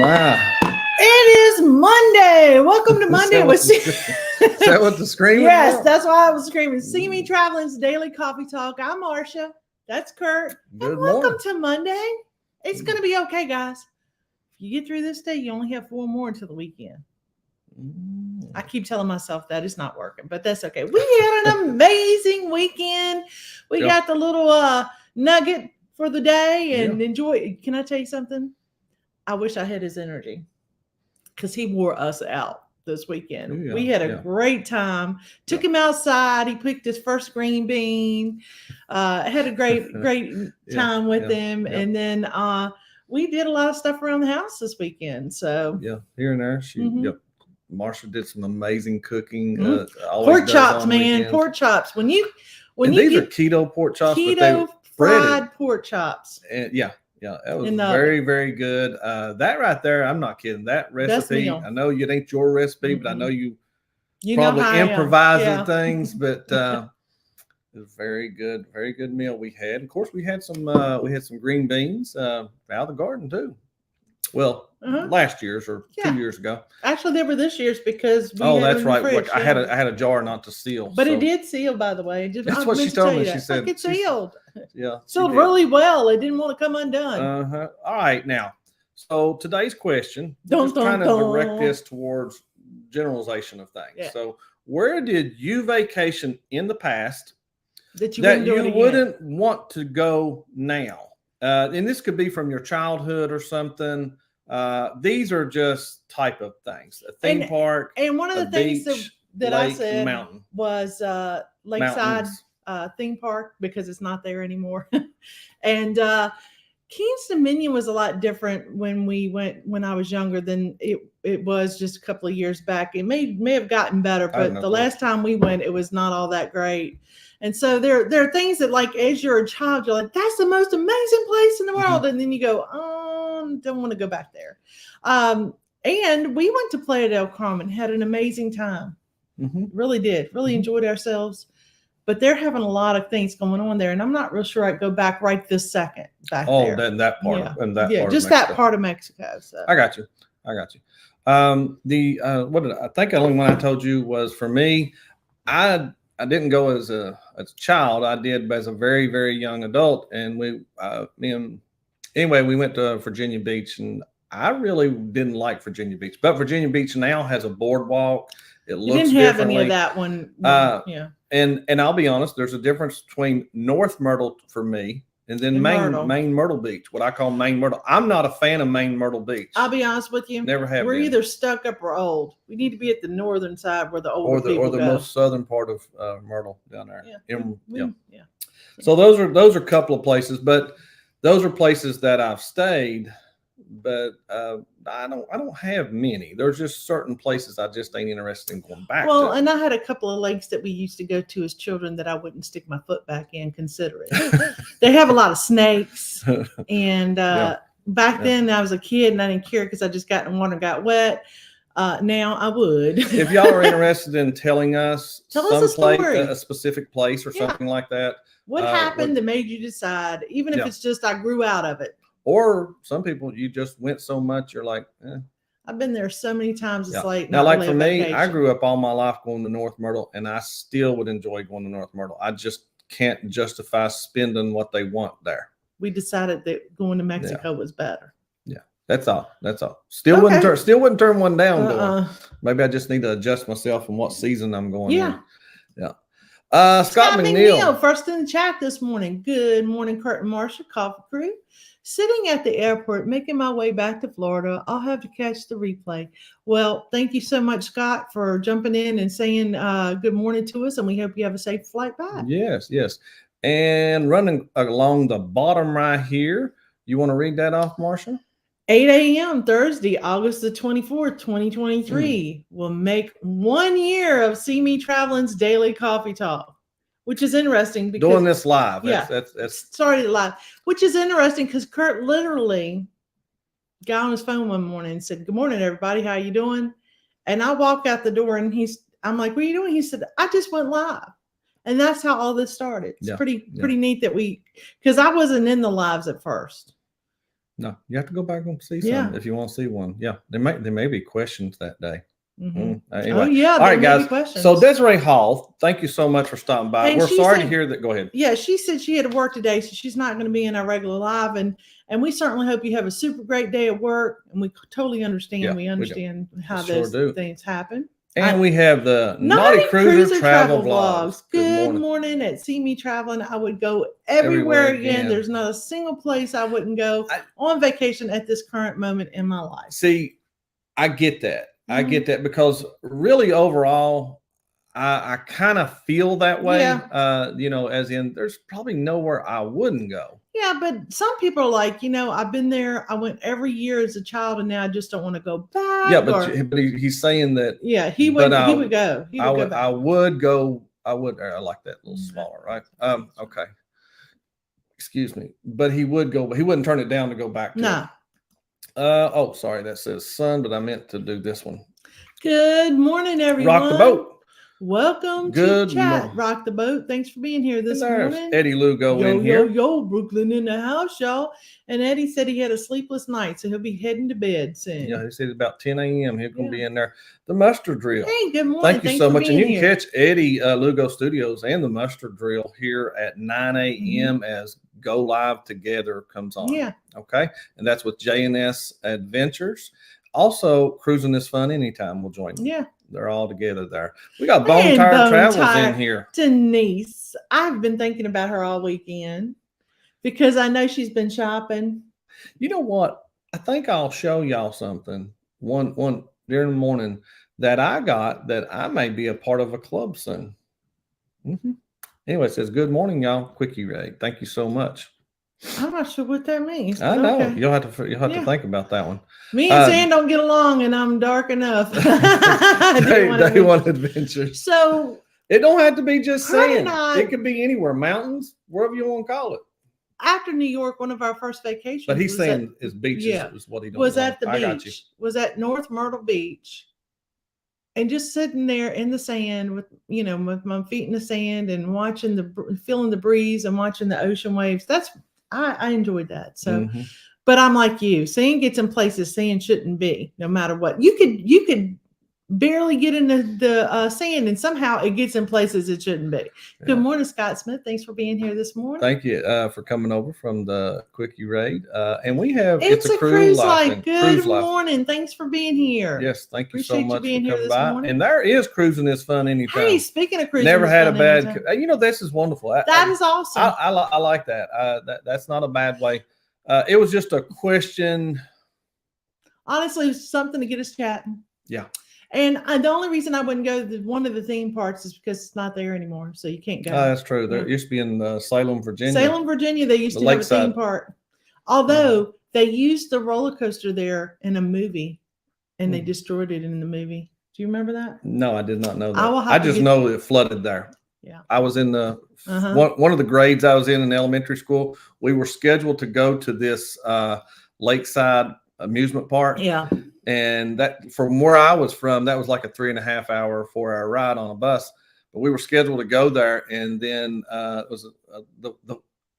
my. It is Monday. Welcome to Monday with Is that what the screaming Yes, was? that's why I was screaming. CME Traveling's Daily Coffee Talk. I'm Marsha. That's Curt. Good and welcome morning. to Monday. It's going to be okay, guys. If you get through this day, you only have 4 more until the weekend. I keep telling myself that it's not working, but that's okay. We had an amazing weekend. We got the little nugget for the day and enjoy. Can I tell you something? I wish I had his energy because he wore us out this weekend. We had a great time. Took him outside. He picked his first green bean. Had a great time with him. And then we did a lot of stuff around the house this weekend. So here and there. Marsha did some amazing cooking. Pork chops, man. Pork chops. When you these are keto pork chops, keto but they fried pork chops. And that was very, very good. That right there, I'm not kidding. That recipe, I know it ain't your recipe, but I know you probably improvising things. But it was very good meal we had. Of course, we had some green beans out of the garden too. Well, last year's or 2 years ago. Actually, they were this year's because that's right. Fridge, I had a jar not to seal, but it did seal, by the way. That's what she told me. She said it sealed. Sealed really well. It didn't want to come undone. All right, now. So today's question, just kind of direct this towards generalization of things. Yeah. So, where did you vacation in the past that you wouldn't want to go now? And this could be from your childhood or something. These are just type of things. A theme park. And one of the things that I said was lakeside theme park because it's not there anymore. And Keynes Dominion was a lot different when we went when I was younger than it was just a couple of years back. It may have gotten better, but the last time we went, it was not all that great. And so there are things that, like, as you're a child, you're like, that's the most amazing place in the world. And then you go, don't want to go back there. And we went to Playa del Carmen, had an amazing time. Really did. Really enjoyed ourselves. But they're having a lot of things going on there. And I'm not real sure I'd go back right this second back there. Then that part. Just that part of Mexico. So. I got you. I think the only one I told you was for me, I didn't go as a child. I did as a very, very young adult. And we went to Virginia Beach, and I really didn't like Virginia Beach. But Virginia Beach now has a boardwalk. It looks differently. Didn't have any of that one. And I'll be honest, there's a difference between North Myrtle for me and then Main Myrtle Beach, what I call Main Myrtle. I'm not a fan of Main Myrtle Beach. I'll be honest with you. Never have. We're either stuck up or old. We need to be at the northern side where the older people go. Or the most southern part of Myrtle down there. So those are a couple of places, but those are places that I've stayed. But I don't have many. There's just certain places I just ain't interested in going back to. Well, and I had a couple of lakes that we used to go to as children that I wouldn't stick my foot back in, consider it. They have a lot of snakes. And back then I was a kid and I didn't care because I just got in water and got wet. Now I would. If y'all are interested in telling us a story. A specific place or something like that. What happened that made you decide, even if it's just I grew out of it? Or some people, you just went so much, you're like, I've been there so many times. It's like, now, like for me, I grew up all my life going to North Myrtle, and I still would enjoy going to North Myrtle. I just can't justify spending what they want there. We decided that going to Mexico was better. Yeah, that's all. Still wouldn't turn one down. Going. Maybe I just need to adjust myself from what season I'm going in. Scott McNeil, first in the chat this morning. Good morning, Curt and Marsha, Coffee Crew. Sitting at the airport, making my way back to Florida. I'll have to catch the replay. Well, thank you so much, Scott, for jumping in and saying good morning to us, and we hope you have a safe flight back. Yes. And running along the bottom right here, you want to read that off, Marsha? 8 a.m. Thursday, August the 24th, 2023 will make 1 year of CME Traveling's Daily Coffee Talk. Which is interesting because doing this live. That's started live, which is interesting because Curt literally got on his phone one morning and said, "Good morning, everybody. How you doing?" And I walk out the door and I'm like, "What are you doing?" He said, "I just went live." And that's how all this started. It's pretty neat that because I wasn't in the lives at first. No, you have to go back and see some if you want to see one. Yeah, there may be questions that day. Anyway. Oh yeah, all right, guys. So Desiree Hall, thank you so much for stopping by. We're sorry to hear that. Go ahead. Yeah, she said she had to work today, so she's not going to be in our regular live, and we certainly hope you have a super great day at work. And we totally understand. Yeah, we understand how those things happen. And we have the Naughty Cruiser Travel Vlogs. Good morning at CME Traveling. I would go everywhere again. There's not a single place I wouldn't go on vacation at this current moment in my life. See, I get that. I get that because really overall, I kind of feel that way. Yeah. As in there's probably nowhere I wouldn't go. Yeah, but some people are like, I've been there. I went every year as a child, and now I just don't want to go back. Yeah, but he's saying that. Yeah, he would go. He would go back. I would go. I like that a little smaller, right? Okay. Excuse me, but he would go. He wouldn't turn it down to go back. No. Sorry, that says son, but I meant to do this one. Good morning, everyone. Rock the boat. Welcome to chat. Rock the boat. Thanks for being here this morning. Eddie Lugo in here. Yo, Brooklyn in the house, y'all. And Eddie said he had a sleepless night, so he'll be heading to bed soon. Yeah, he said it's about 10 a.m. He's going to be in there. The Mustard Drill. Hey, good morning. Thank you so much. And you can catch Eddie Lugo Studios and the Mustard Drill here at 9 a.m. as Go Live Together comes on. Yeah. Okay. And that's with J&S Adventures. Also, Cruising is Fun Anytime will join them. Yeah. They're all together there. We got Bone Tire Travels in here. Denise. I've been thinking about her all weekend because I know she's been shopping. You know what? I think I'll show y'all something one during the morning that I got that I may be a part of a club soon. Anyway, it says, good morning, y'all. Quickie Ray. Thank you so much. I'm not sure what that means. I know. Okay. You'll have to think about that one. Me and Sam don't get along, and I'm dark enough. Day one adventure. So it don't have to be just sand. It could be anywhere, mountains, wherever you want to call it. After New York, one of our first vacations. But he's saying his beaches is what he was at the beach. Was at North Myrtle Beach, and just sitting there in the sand with my feet in the sand and feeling the breeze and watching the ocean waves. I enjoyed that. So, but I'm like you. Sand gets in places sand shouldn't be, no matter what. You could barely get into the sand, and somehow it gets in places it shouldn't be. Yeah. Good morning, Scott Smith. Thanks for being here this morning. Thank you for coming over from the Quickie Raid. And we have it's a cruise life. Good morning. Thanks for being here. Yes, thank you so much for coming by. Morning. And there is Cruising is Fun Anytime. Hey, speaking of cruising, never had a bad. This is wonderful. That is awesome. I like that. That's not a bad way. It was just a question. Honestly, it's something to get us chatting. Yeah. And the only reason I wouldn't go to one of the theme parks is because it's not there anymore. So you can't go. That's true. There used to be in Salem, Virginia. Salem, Virginia, they used to have a theme park. Although they used the roller coaster there in a movie and they destroyed it in the movie. Do you remember that? No, I did not know that. I just know it flooded there. Yeah. I was in the one of the grades I was in elementary school. We were scheduled to go to this lakeside amusement park. Yeah. And that, from where I was from, that was like a 3.5 hour, 4 hour ride on a bus. But we were scheduled to go there, and then it was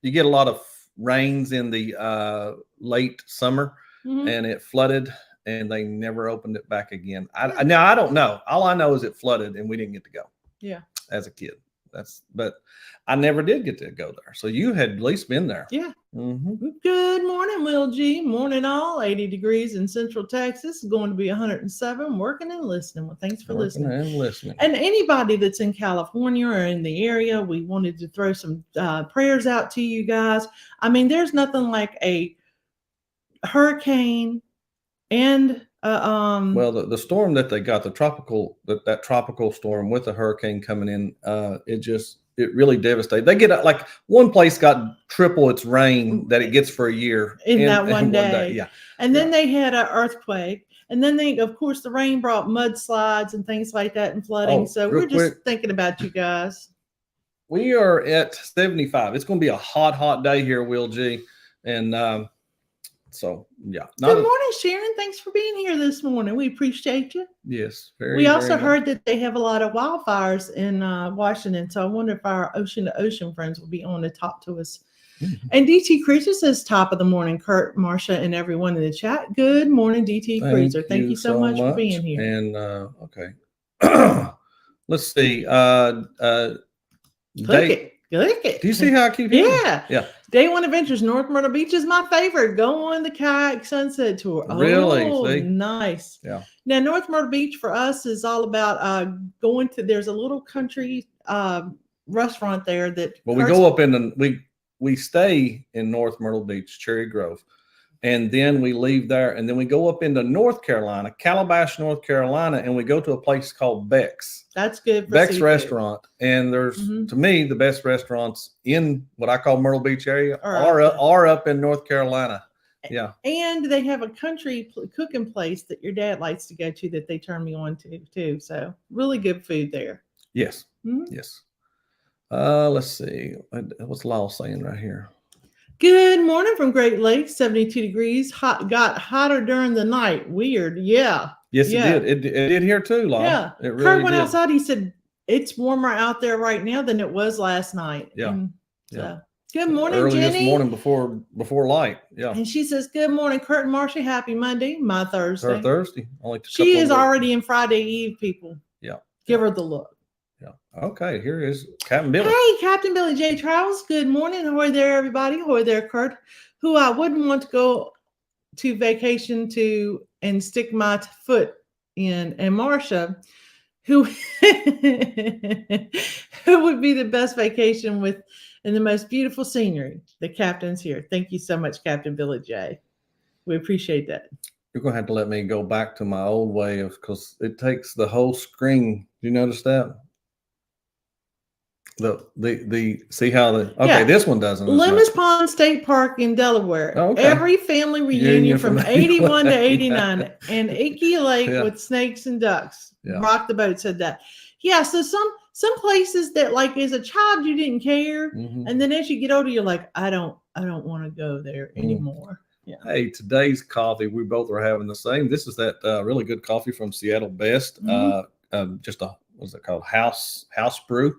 you get a lot of rains in the late summer, and it flooded, and they never opened it back again. Now I don't know. All I know is it flooded, and we didn't get to go. Yeah, as a kid. But I never did get to go there. So you had at least been there. Yeah. Good morning, Will G. Morning all. 80 degrees in Central Texas. Going to be 107. Working and listening. Well, thanks for listening. And anybody that's in California or in the area, we wanted to throw some prayers out to you guys. I mean, there's nothing like a hurricane and well, the storm that they got, that tropical storm with the hurricane coming in, it really devastated. They get like one place got triple its rain that it gets for a year in that one day. Yeah. And then they had an earthquake. And then of course, the rain brought mudslides and things like that and flooding. So we're just thinking about you guys. We are at 75. It's going to be a hot day here, Will G. And So yeah. Good morning, Sharon. Thanks for being here this morning. We appreciate you. Yes. We also heard that they have a lot of wildfires in Washington. So I wonder if our ocean to ocean friends will be on to talk to us. And DT Cruiser says top of the morning, Curt, Marsha, and everyone in the chat. Good morning, DT Cruiser. Thank you so much for being here. And okay. Let's see. Click it. Do you see how I keep hitting? Yeah. Day one adventures. North Myrtle Beach is my favorite. Go on the kayak sunset tour. Really? Oh, nice. Yeah. Now, North Myrtle Beach for us is all about going to, there's a little country restaurant there that. Well, we go up in we stay in North Myrtle Beach, Cherry Grove. And then we leave there, and then we go up into North Carolina, Calabash, North Carolina, and we go to a place called Beck's. That's good. Beck's Restaurant. And there's, to me, the best restaurants in what I call Myrtle Beach area are up in North Carolina. Yeah. And they have a country cooking place that your dad likes to go to that they turn me on to too. So really good food there. Yes. Yes. Let's see. What's Lyle saying right here? Good morning from Great Lakes, 72 degrees. Got hotter during the night. Weird. Yeah. Yes, it did. It did here too, Lyle. Yeah. It really Curt went outside. He said it's warmer out there right now than it was last night. Yeah. Good morning, early Jenny. This morning before light. Yeah. And she says, good morning, Curt and Marsha. Happy Monday. My Thursday. Her Thursday. She is already in Friday Eve, people. Yeah. Give her the look. Yeah. Okay. Here is Captain Billy. Hey, Captain Billy J. Travels. Good morning. Ahoy there, everybody. Ahoy there, Curt. Who I wouldn't want to go to vacation to and stick my foot in. And Marsha, who would be the best vacation with and the most beautiful scenery. The captain's here. Thank you so much, Captain Billy J. We appreciate that. You're going to have to let me go back to my old way of, because it takes the whole screen. Do you notice that? See how this one doesn't. Lemons Pond State Park in Delaware. Okay. Every family reunion from 81 to 89 and Icky Lake with snakes and ducks. Yeah. Rock the Boat said that. Yeah, so some places that like as a child you didn't care, and then as you get older you're like, I don't want to go there anymore. Yeah. Hey, today's coffee, we both are having the same. This is that really good coffee from Seattle Best. Just what's it called? House brew.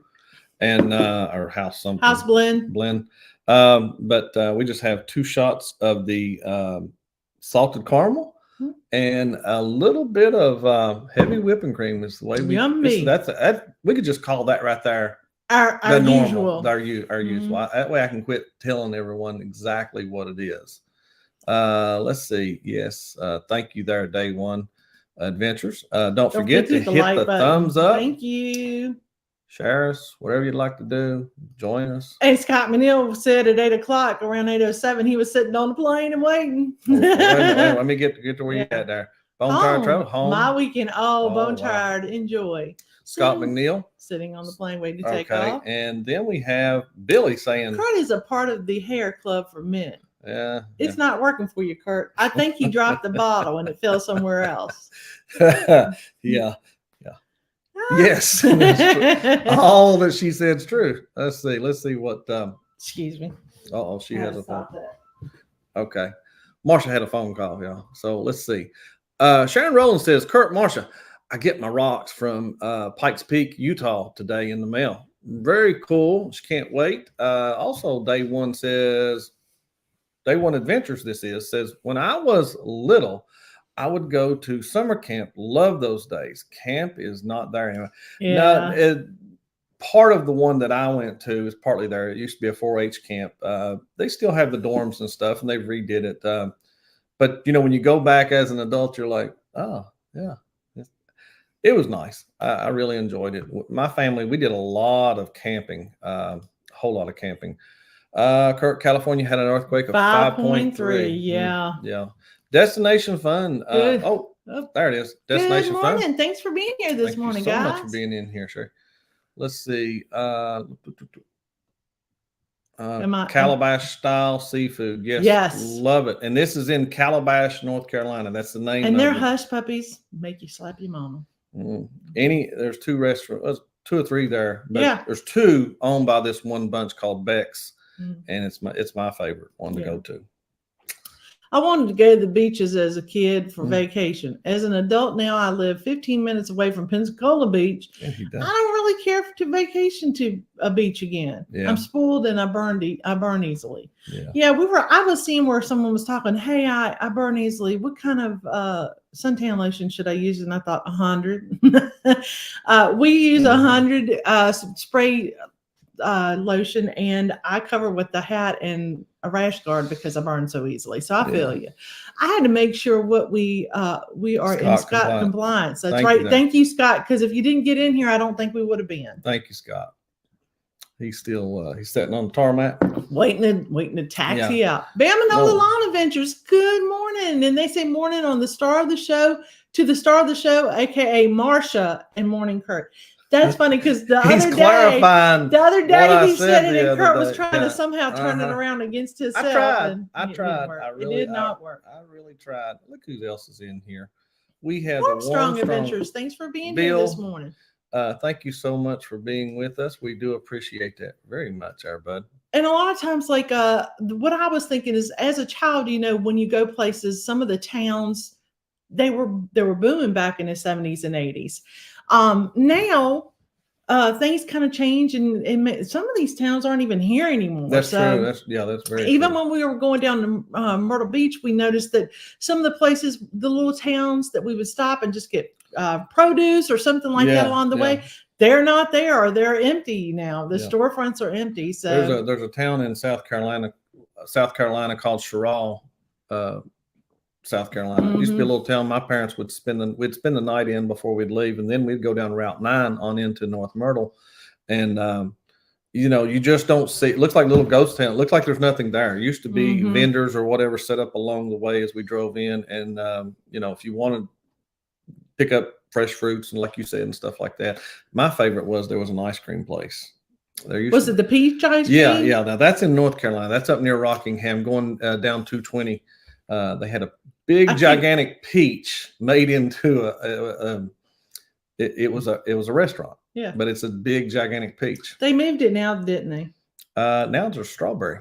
And or house blend. But we just have 2 shots of the salted caramel and a little bit of heavy whipping cream is the way we. Yummy. We could just call that right there our usual. Our usual. That way I can quit telling everyone exactly what it is. Let's see. Yes. Thank you there, Day One Adventures. Don't forget to hit the thumbs up. Thank you. Share us, whatever you'd like to do. Join us. Hey, Scott Manil said at 8 o'clock, around 8:07, he was sitting on the plane and waiting. Let me get to where you at there. Bone Tired Travel, home. My weekend. Bone Tired. Enjoy. Scott McNeil. Sitting on the plane waiting to take off. And then we have Billy saying. Curt is a part of the hair club for men. Yeah. It's not working for you, Curt. I think he dropped the bottle and it fell somewhere else. Yeah. Yes, all that she said is true. Let's see what. Excuse me. She has a phone. Okay, Marsha had a phone call, y'all. So let's see. Sharon Rowland says, Curt, Marsha, I get my rocks from Pikes Peak, Utah today in the mail. Very cool. She can't wait. Also, Day One says, Day One Adventures. Says when I was little, I would go to summer camp. Love those days. Camp is not there anymore. Yeah. Part of the one that I went to is partly there. It used to be a 4-H camp. They still have the dorms and stuff, and they've redid it. But when you go back as an adult, you're like, oh yeah, it was nice. I really enjoyed it. My family, we did a lot of camping, a whole lot of camping. Curt, California had an earthquake of 5.3. Yeah. Destination Fun. There it is. Destination Good Fun. morning. Thanks for being here this morning, guys. Thank you so much for being in here, Sherry. Let's see. Calabash style seafood. Yes. Love it. And this is in Calabash, North Carolina. That's the name. And their hush puppies make you slap your mama. There's 2 restaurants, 2 or 3 there. But there's 2 owned by this one bunch called Beck's. And it's my favorite one to go to. I wanted to go to the beaches as a kid for vacation. As an adult now, I live 15 minutes away from Pensacola Beach. Yeah, he does. I don't really care to vacation to a beach again. Yeah. I'm spoiled and I burn easily. Yeah. I was seeing where someone was talking, hey, I burn easily. What kind of suntan lotion should I use? And I thought 100. We use 100 spray lotion, and I cover with the hat and a rash guard because I burn so easily. So I feel you. I had to make sure what we are in Scott compliance. That's right. Thank you, Scott. Because if you didn't get in here, I don't think we would have been. Thank you, Scott. He's still he's sitting on the tarmac, waiting to taxi out. Bamanola Lawn Adventures. Good morning, and they say morning on the star of the show to the star of the show, aka Marsha, and morning Curt. That's funny because the other day he said it, and Curt was trying to somehow turn it around against himself. I tried. It did not work. I really tried. Look who else is in here. We have Warmstrong Adventures. Thanks for being here this morning. Thank you so much for being with us. We do appreciate that very much, our bud. And a lot of times, like what I was thinking is, as a child, when you go places, some of the towns they were booming back in the 70s and 80s. Now things kind of change, and some of these towns aren't even here anymore. That's true. That's very even true. When we were going down to Myrtle Beach, we noticed that some of the places, the little towns that we would stop and just get produce or something like that along the way, they're not there, or they're empty now. The storefronts are empty. So there's a town in South Carolina called Sherall, South Carolina. It used to be a little town. My parents would spend the night in before we'd leave, and then we'd go down Route 9 on into North Myrtle, and you just don't see. It looks like a little ghost town. It looks like there's nothing there. It used to be vendors or whatever set up along the way as we drove in, and if you wanted to pick up fresh fruits and like you said and stuff like that. My favorite was there was an ice cream place. Was it the peach ice cream? Yeah. Now that's in North Carolina. That's up near Rockingham, going down 220. They had a big, gigantic peach made into it was a restaurant. Yeah, but it's a big, gigantic peach. They moved it now, didn't they? Now there's strawberry.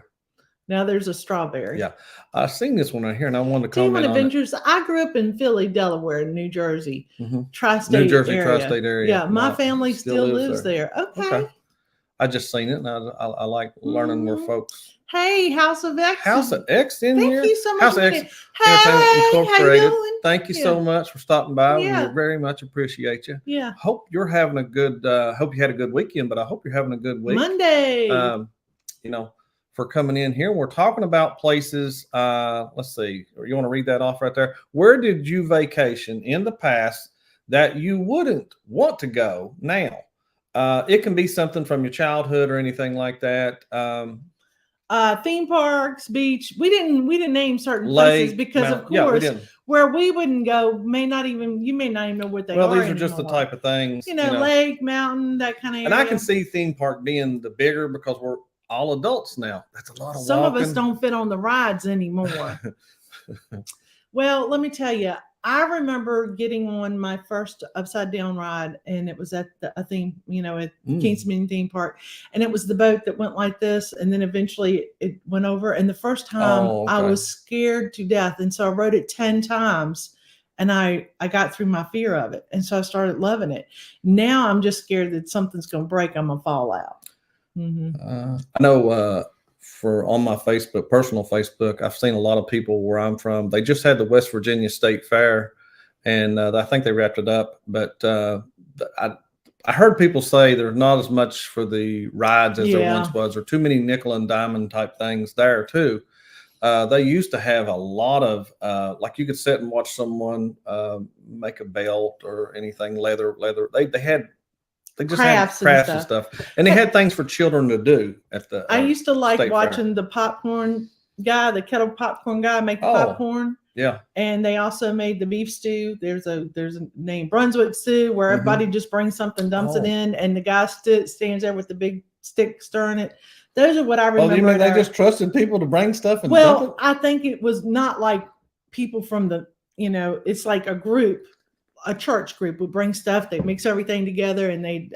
Now there's a strawberry. Yeah, I've seen this one right here, and I wanted to comment on Adventures. I grew up in Philly, Delaware, New Jersey, tri-state New Jersey area. Tri-state area. Yeah, my family still lives there. Okay. I just seen it, and I like learning more folks. Hey, House of X. House of X in here. Thank you so much. House of X. Hey, Incorporated. How you doing? Thank you so much for stopping by. Yeah. We very much appreciate you. Yeah. Hope you're having a good. Hope you had a good weekend, but I hope you're having a good week. Monday. For coming in here, we're talking about places. Let's see. You want to read that off right there? Where did you vacation in the past that you wouldn't want to go now? It can be something from your childhood or anything like that. Theme parks, beach. We didn't name certain places because, of course, where we wouldn't go you may not even know what they are. Well, these are just the type of things. Lake, mountain, that kind of area. And I can see theme park being the bigger because we're all adults now. That's a lot of Some walking. of us don't fit on the rides anymore. Well, let me tell you, I remember getting on my first upside down ride, and it was at a theme, at Kingston theme park, and it was the boat that went like this, and then eventually it went over. And the first time I was scared to death, and so I rode it 10 times, and I got through my fear of it, and so I started loving it. Now I'm just scared that something's going to break. I'm gonna fall out. I know on my Facebook, personal Facebook, I've seen a lot of people where I'm from. They just had the West Virginia State Fair, and I think they wrapped it up. But I heard people say there's not as much for the rides as there once was, or too many nickel and diamond type things there too. They used to have a lot of like you could sit and watch someone make a belt or anything leather. They just had crafts and stuff. And they had things for children to do at the I used to like watching fair. The popcorn guy, the kettle popcorn guy make the popcorn. Yeah. And they also made the beef stew. There's a name, Brunswick stew, where everybody just brings something, dumps it in, and the guy stands there with the big stick stirring it. Those are what I remember. Oh, you mean they just trusted people to bring stuff and dump it? I think it was not like people from the, it's like a group. a church group would bring stuff. They mix everything together and they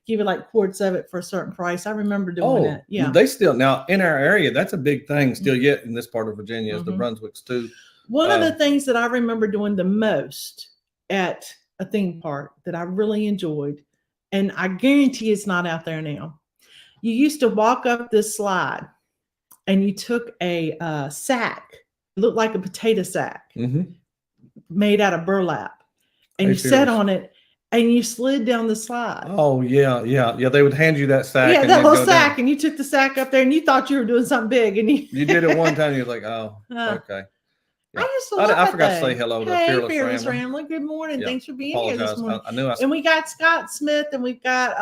give you like quarts of it for a certain price. I remember doing that. Yeah. They still, now in our area, that's a big thing still yet in this part of Virginia is the Brunswicks too. One of the things that I remember doing the most at a theme park that I really enjoyed, and I guarantee it's not out there now. You used to walk up this slide and you took a sack, it looked like a potato sack made out of burlap, and you sat on it and you slid down the slide. Oh yeah. They would hand you that sack. Yeah, that little sack, and you took the sack up there and you thought you were doing something big, and you did it one time. You're like, oh, okay. Yeah. I forgot to say hello to Fearless Rambler. Good morning. Yeah. Thanks for being here this morning. And we got Scott Smith, and we've got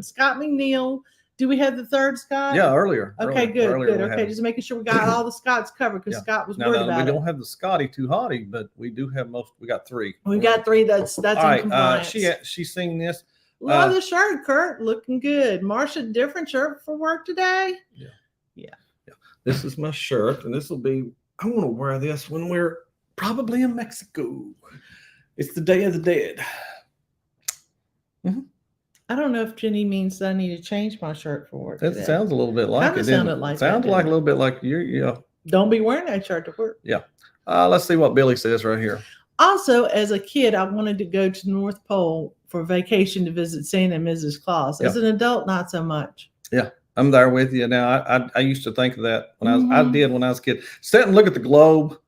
Scott McNeil. Do we have the third Scott? Yeah, earlier. Okay, good. Okay, just making sure we got all the Scotts covered because Scott was worried about it. We don't have the Scotty too hotty, but we do have most. We got three. We got three. That's all right. Compliance. She's seen this. Love the shirt, Curt. Looking good. Marsha, different shirt for work today. Yeah. This is my shirt, and this will be. I want to wear this when we're probably in Mexico. It's the Day of the Dead. I don't know if Jenny means I need to change my shirt for work. That sounds a little bit like it. Sounded like sounds like a little bit like you're. Don't be wearing that shirt to work. Yeah. Let's see what Billy says right here. Also, as a kid, I wanted to go to North Pole for vacation to visit Santa and Mrs. Claus. As an adult, not so much. Yeah. I'm there with you now. I used to think of that when I did when I was a kid. Sit and look at the globe,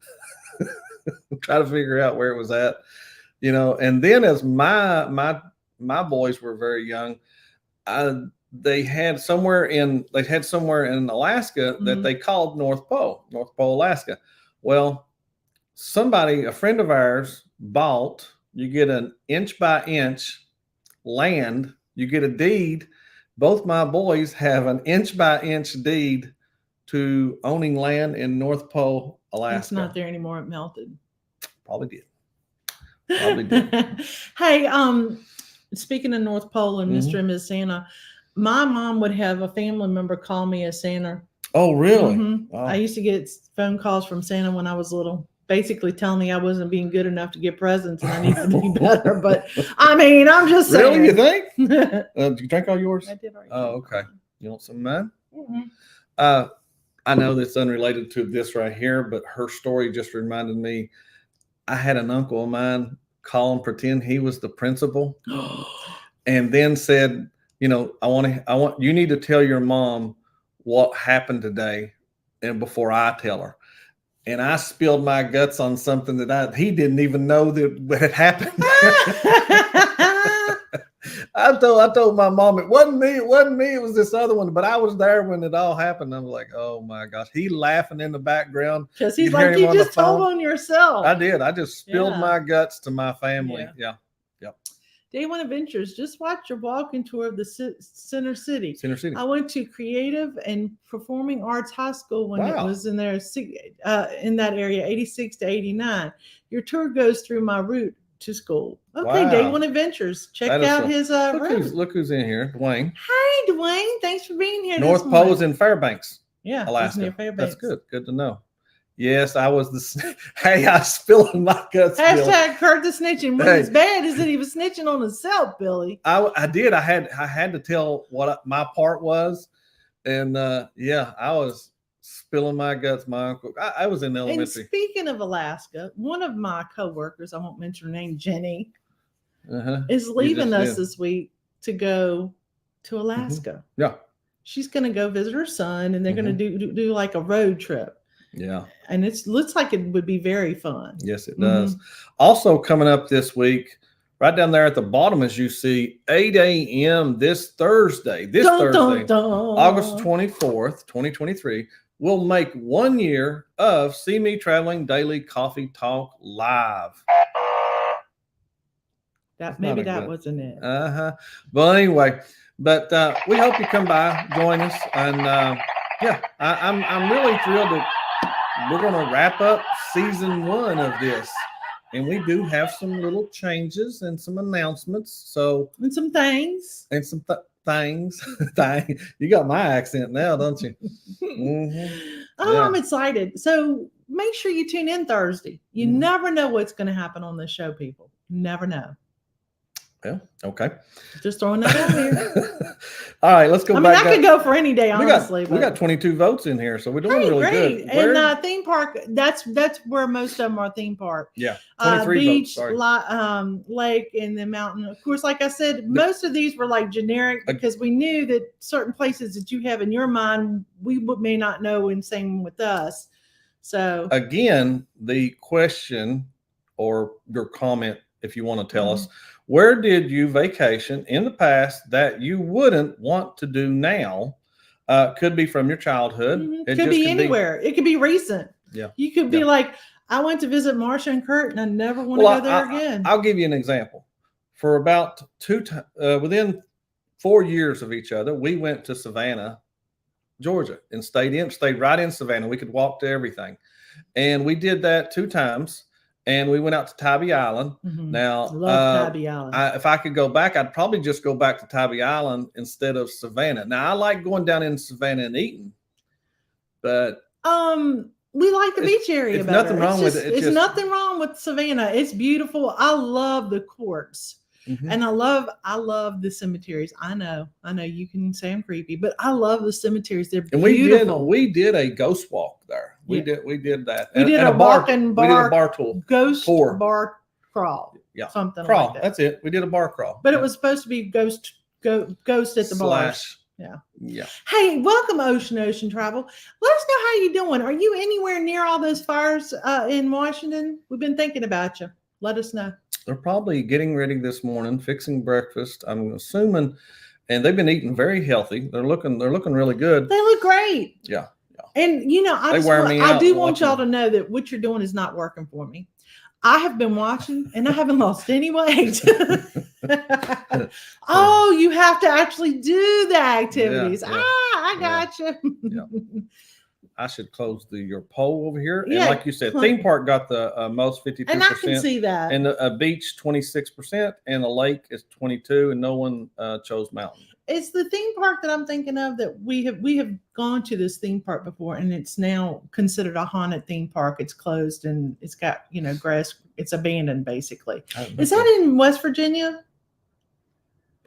try to figure out where it was at, And then as my boys were very young, they had somewhere in Alaska that they called North Pole, Alaska. Well, a friend of ours bought. You get an inch by inch land. You get a deed. Both my boys have an inch by inch deed to owning land in North Pole, Alaska. It's not there anymore. It melted. Probably did. Hey, speaking of North Pole and Mr. and Ms. Santa, my mom would have a family member call me a Santa. Oh, really? Oh. I used to get phone calls from Santa when I was little, basically telling me I wasn't being good enough to get presents and I needed to be better. But I mean, I'm just saying. Really? You think? Did you drink all yours? I did already. Oh, okay. You want some of mine? I know that's unrelated to this right here, but her story just reminded me. I had an uncle of mine call and pretend he was the principal, and then said, I want you need to tell your mom what happened today, and before I tell her. And I spilled my guts on something that he didn't even know that had happened. I told my mom it wasn't me, it was this other one. But I was there when it all happened. I was like, oh my gosh, he laughing in the background because he's like, you just told on yourself. I did. I just spilled my guts to my family. Yeah. Day One Adventures. Just watch your walking tour of the Center City. I went to Creative and Performing Arts High School when it was in there in that area, 86 to 89. Your tour goes through my route to school. Okay, Day One Adventures. Check out his route. Look who's in here, Dwayne. Hi, Dwayne. Thanks for being here. North Pole is in Fairbanks. Yeah, Alaska. Near Fairbanks. That's good. Good to know. Yes, I was I spilling my guts. Hashtag Curt the snitching. What's bad is that he was snitching on himself, Billy. I did. I had to tell what my part was, and I was spilling my guts. My uncle. I was in elementary. And speaking of Alaska, one of my coworkers, I won't mention her name, Jenny, is leaving us this week to go to Alaska. Yeah, she's going to go visit her son, and they're going to do like a road trip. Yeah. And it looks like it would be very fun. Yes, it does. Also coming up this week, right down there at the bottom, as you see, 8 a.m. this Thursday, August 24th, 2023, we'll make 1 year of CME Traveling Daily Coffee Talk Live. Maybe that wasn't it. Well, anyway, but we hope you come by, join us. And I'm really thrilled that we're going to wrap up season 1 of this, and we do have some little changes and some announcements. And some things. You got my accent now, don't you? I'm excited. So make sure you tune in Thursday. You never know what's going to happen on this show, people. Never know. Well, okay. Just throwing that out here. All right, let's go back. I could go for any day, honestly. We got 22 votes in here, so we're doing really good. And theme park, that's where most of them are theme park. Yeah, 23 beach, votes, lake, and the mountain. Of course, like I said, most of these were like generic because we knew that certain places that you have in your mind, we may not know, and same with us. So again, the question or your comment, if you want to tell us, where did you vacation in the past that you wouldn't want to do now? Could be from your childhood. It could be anywhere. It could be recent. Yeah. You could be like, I went to visit Marsha and Curt and I never want to go there again. I'll give you an example. For about within 4 years of each other, we went to Savannah, Georgia, and stayed right in Savannah. We could walk to everything. And we did that 2 times. And we went out to Tybee Island. Now, love Tybee Island. If I could go back, I'd probably just go back to Tybee Island instead of Savannah. Now, I like going down in Savannah and eating, but we like the beach area. It's nothing wrong with it. It's nothing wrong with Savannah. It's beautiful. I love the courts. And I love the cemeteries. I know you can say I'm creepy, but I love the cemeteries. They're beautiful. We did a ghost walk there. We did that. We did a walking bar. We did a bar tour. Ghost bar crawl. Yeah. Something crawl. Like that. That's it. We did a bar crawl. But it was supposed to be ghost at the bar. Yeah. Hey, welcome Ocean Travel. Let us know how you're doing. Are you anywhere near all those fires in Washington? We've been thinking about you. Let us know. They're probably getting ready this morning, fixing breakfast, I'm assuming, and they've been eating very healthy. They're looking really good. They look great. Yeah. And I do want y'all to know that what you're doing is not working for me. I have been watching and I haven't lost any weight. Oh, you have to actually do the activities. Yeah. I got you. Yeah. I should close your poll over here. And like you said, theme park got the most 52%. And I can see that. And a beach 26%, and a lake is 22%, and no one chose mountain. It's the theme park that I'm thinking of that we have gone to this theme park before, and it's now considered a haunted theme park. It's closed and it's got grass. It's abandoned basically. Is that in West Virginia?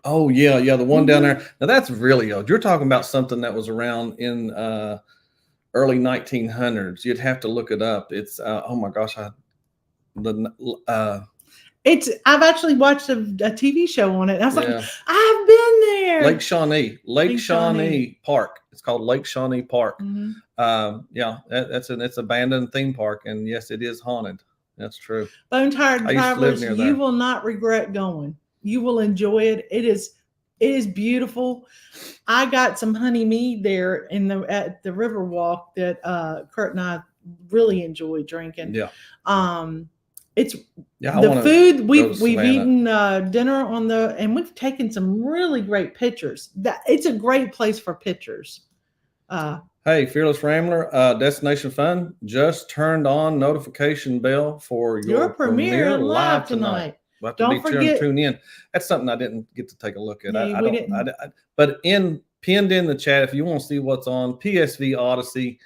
Oh yeah, the one down there. Now that's really old. You're talking about something that was around in early 1900s. You'd have to look it up. It's oh my gosh, I've actually watched a TV show on it. I was like, I've been there. Lake Shawnee Park. It's called Lake Shawnee Park. It's abandoned theme park, and yes, it is haunted. That's true. Bone Tired Travelers, you will not regret going. You will enjoy it. It is beautiful. I got some honey mead there at the river walk that Curt and I really enjoyed drinking. Yeah. It's the food we've eaten dinner and we've taken some really great pictures. It's a great place for pictures. Hey, Fearless Rambler, Destination Fun just turned on notification bell for your premiere live tonight. We'll have to be sure and tune in. That's something I didn't get to take a look at. But pinned in the chat, if you want to see what's on PSV Odyssey,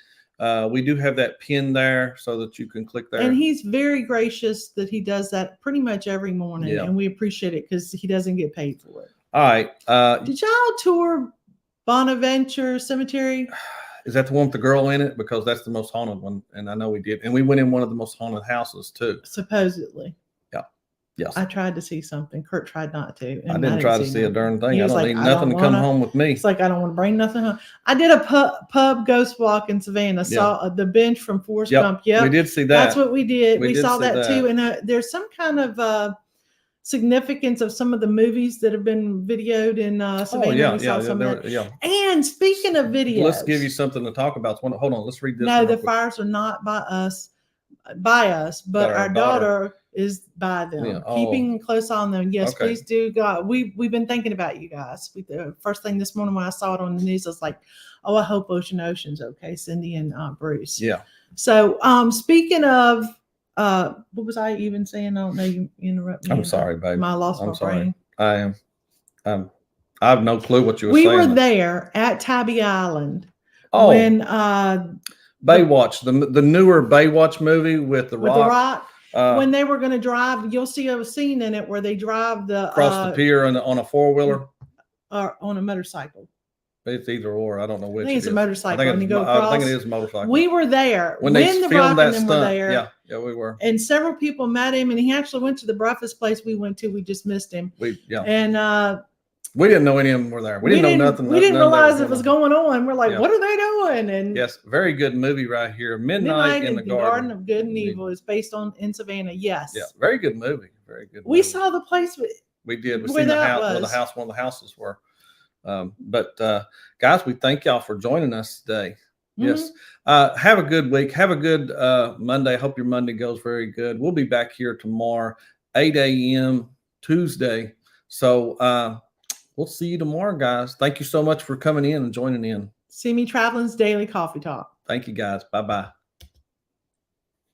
we do have that pin there so that you can click there. And he's very gracious that he does that pretty much every morning, and we appreciate it because he doesn't get paid for it. All right. Did y'all tour Bonaventure Cemetery? Is that the one with the girl in it? Because that's the most haunted one, and I know we did. And we went in one of the most haunted houses too. Supposedly. Yes. I tried to see something. Curt tried not to. I didn't try to see a darn thing. I don't need nothing to come home with me. It's like, I don't want to bring nothing home. I did a pub ghost walk in Savannah. Saw the bench from Forrest Gump. We did see that. That's what we did. We saw that too. And there's some kind of significance of some of the movies that have been videoed in Savannah. And speaking of videos. Let's give you something to talk about. Hold on. Let's read this. No, the fires are not by us, but our daughter is by them, keeping a close eye on them. Yes, please do. God, we've been thinking about you guys. The first thing this morning when I saw it on the news, I was like, oh, I hope Ocean's okay, Cindy and Bruce. Yeah. So speaking of what was I even saying? I don't know, you interrupt me. I'm sorry, baby. I lost my brain. I am. I have no clue what you were saying. We were there at Tybee Island when Baywatch, the newer Baywatch movie with the Rock. when they were going to drive, you'll see a scene in it where they drive across the pier on a 4-wheeler or on a motorcycle. It's either or. I don't know which. I think it's a motorcycle. I think it is a motorcycle. We were there when they the filmed Rock that and stunt. were there. Yeah, we were. And several people met him, and he actually went to the breakfast place we went to. We just missed him. And we didn't know any of them were there. We didn't know nothing. We didn't realize it was going on. We're like, what are they doing? And yes, very good movie right here. Midnight in the Garden of Good and Evil is based on in Savannah. Yes. Yeah, very good movie. Very good. We saw the place. We did. We seen the house where one of the houses were. But guys, we thank y'all for joining us today. Yes. Have a good week. Have a good Monday. I hope your Monday goes very good. We'll be back here tomorrow, 8 a.m. Tuesday. So we'll see you tomorrow, guys. Thank you so much for coming in and joining in. CME Traveling's Daily Coffee Talk. Thank you, guys. Bye-bye.